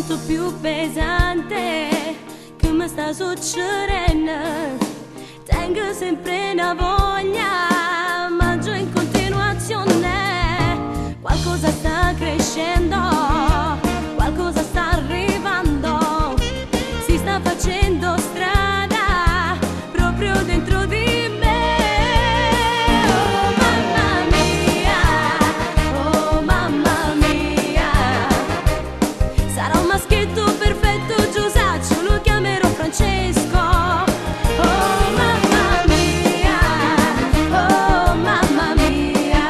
molto più pesante che mi sta succedendo. Tengo sempre una voglia, mangio in continuazione. Qualcosa sta crescendo, qualcosa sta arrivando, si sta facendo strada proprio dentro di me. Oh mamma mia, oh mamma mia, sarà un maschietto perfetto, Giusaccio, lo chiamerò Francesco. Oh mamma mia, oh mamma mia,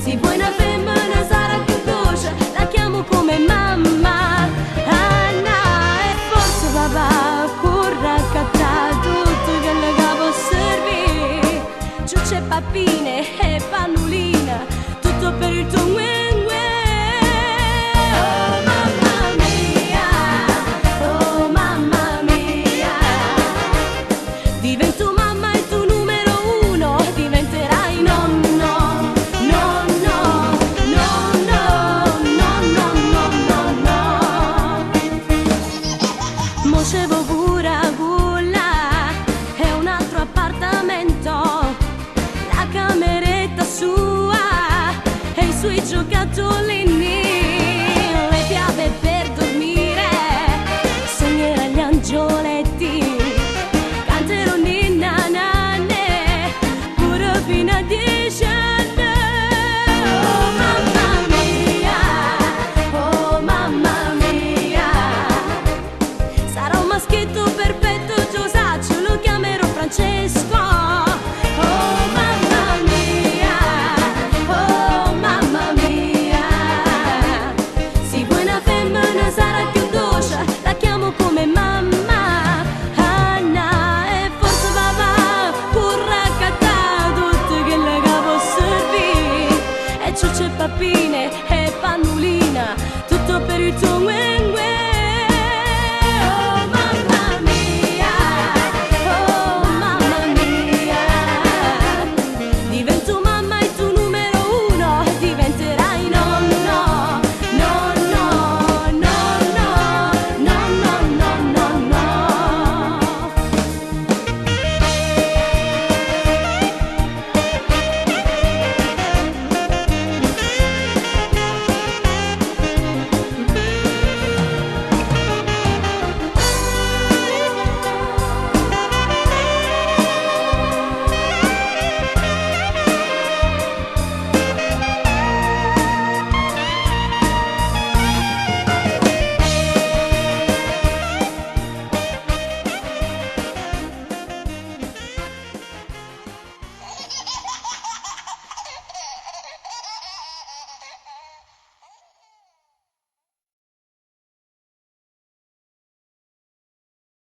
se vuoi una femmina sarà più dolce, la chiamo come mamma. Anna e forse papà corra a cattare tutto quello che può servire, ciucce, pappine e pannolina, tutto per il tuo uè. Oh mamma mia, oh mamma mia, divento mamma e tu numero uno, diventerai nonno, nonno, nonno, nonno, nonno, nonno. Mo c'evo pure a culla e un altro appartamento, la cameretta sua e i suoi giocattoli.